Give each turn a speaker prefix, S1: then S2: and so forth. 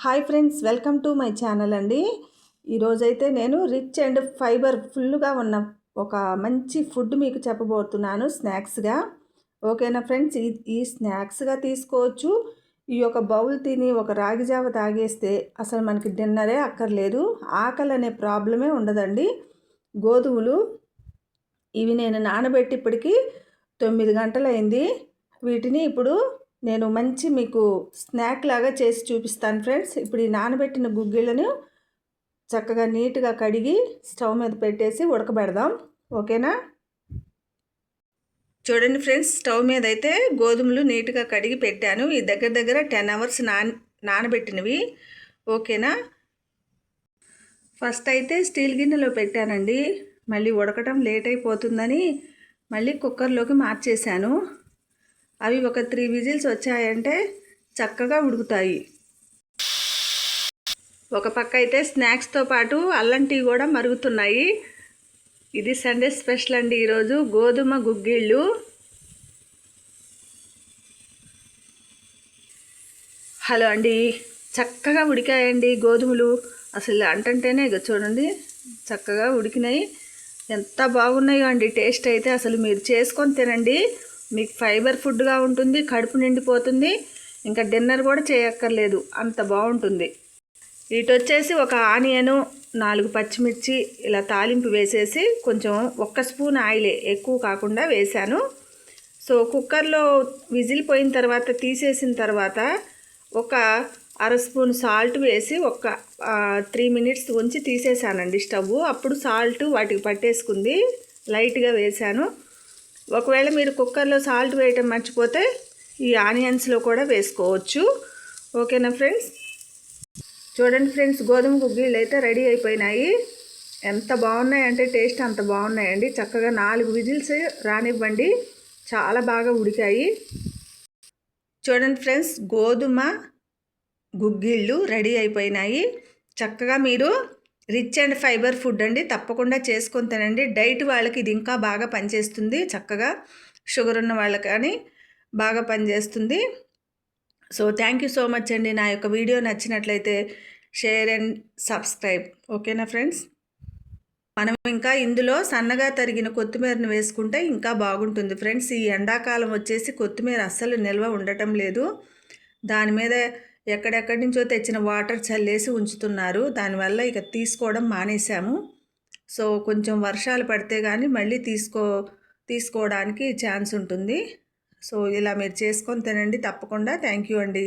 S1: Hi friends, welcome to my channel అండి. ఈరోజైతే నేను రిచ్ అండ్ ఫైబర్ ఫుల్గా ఉన్న ఒక మంచి ఫుడ్ మీకు చెప్పబోతున్నాను స్నాక్స్గా. ఓకేనా ఫ్రెండ్స్, ఈ స్నాక్స్గా తీసుకోవచ్చు. ఈ యొక్క బౌల్ తిని ఒక రాగి జావ తాగేస్తే అసలు మనకి డిన్నరే అక్కర్లేదు, ఆకలి అనే ప్రాబ్లమే ఉండదండి. గోధుమలు ఇవి నేను నానబెట్టి ఇప్పటికి 9 గంటలైంది. వీటిని ఇప్పుడు నేను మంచి మీకు స్నాక్ లాగా చేసి చూపిస్తాను ఫ్రెండ్స్. ఇప్పుడు ఈ నానబెట్టిన గుగ్గిళ్ళను చక్కగా నీట్గా కడిగి స్టవ్ మీద పెట్టేసి ఉడకబెడదాం. ఓకేనా? చూడండి ఫ్రెండ్స్, స్టవ్ మీద అయితే గోధుమలు నీట్గా కడిగి పెట్టాను. ఈ దగ్గర 10 అవర్స్ నానబెట్టినవి. ఓకేనా? ఫస్ట్ అయితే స్టీల్ గిన్నెలో పెట్టానండి. మళ్ళీ ఉడకటం లేట్ అయిపోతుందని మళ్ళీ కుక్కర్లోకి మార్చేశాను. అవి ఒక 3 విజిల్స్ వచ్చాయంటే చక్కగా ఉడుకుతాయి. ఒక పక్క అయితే స్నాక్స్తో పాటు అల్లం టీ కూడా మరుగుతున్నాయి. ఇది సండే స్పెషల్ అండి ఈరోజు, గోధుమ గుగ్గిళ్ళు. హలో అండి, చక్కగా ఉడికాయండి గోధుమలు. అసలు అంటంటేనే చూడండి చక్కగా ఉడికినాయి. ఎంత బాగున్నాయో అండి. టేస్ట్ అయితే అసలు మీరు చేసుకొని తినండి. మీకు ఫైబర్ ఫుడ్గా ఉంటుంది, కడుపు నిండిపోతుంది, ఇంకా డిన్నర్ కూడా చేయక్కర్లేదు, అంత బాగుంటుంది. వీటి వచ్చేసి ఒక ఆనియను, 4 పచ్చిమిర్చి ఇలా తాలింపు వేసేసి కొంచెం 1 స్పూన్ ఆయిలే, ఎక్కువ కాకుండా వేశాను. సో కుక్కర్లో విజిల్ పోయిన తర్వాత తీసేసిన తర్వాత ఒక 1/2 స్పూన్ సాల్ట్ వేసి ఒక 3 మినిట్స్ ఉంచి తీసేసానండి స్టవ్. అప్పుడు సాల్ట్ వాటికి పట్టేసుకుంది, లైట్గా వేశాను. ఒకవేళ మీరు కుక్కర్లో సాల్ట్ వేయటం మర్చిపోతే ఈ ఆనియన్స్లో కూడా వేసుకోవచ్చు. ఓకేనా ఫ్రెండ్స్? చూడండి ఫ్రెండ్స్, గోధుమ గుగ్గిళ్ళు అయితే రెడీ అయిపోయినాయి. ఎంత బాగున్నాయంటే టేస్ట్ అంత బాగున్నాయండి. చక్కగా 4 విజిల్స్ రానివ్వండి, చాలా బాగా ఉడికాయి. చూడండి ఫ్రెండ్స్, గోధుమ గుగ్గిళ్ళు రెడీ అయిపోయినాయి. చక్కగా మీరు రిచ్ అండ్ ఫైబర్ ఫుడ్ అండి, తప్పకుండా చేసుకొని తినండి. డైట్ వాళ్ళకి ఇది ఇంకా బాగా పనిచేస్తుంది. చక్కగా షుగర్ ఉన్న వాళ్ళకి కానీ బాగా పనిచేస్తుంది. So thank you so much అండి. నా యొక్క వీడియో నచ్చినట్లయితే షేర్ అండ్ సబ్స్క్రైబ్. ఓకేనా ఫ్రెండ్స్? మనం ఇంకా ఇందులో సన్నగా తరిగిన కొత్తిమీరను వేసుకుంటే ఇంకా బాగుంటుంది ఫ్రెండ్స్. ఈ ఎండాకాలం వచ్చేసి కొత్తిమీర అస్సలు నిల్వ ఉండటం లేదు. దాని మీద ఎక్కడెక్కడి నుంచో తెచ్చిన వాటర్ చల్లేసి ఉంచుతున్నారు. దానివల్ల ఇక తీసుకోవడం మానేశాము. సో కొంచెం వర్షాలు పడితే కానీ మళ్ళీ తీసుకోవడానికి ఛాన్స్ ఉంటుంది. సో ఇలా మీరు చేసుకొని తినండి తప్పకుండా. థ్యాంక్ యూ అండి.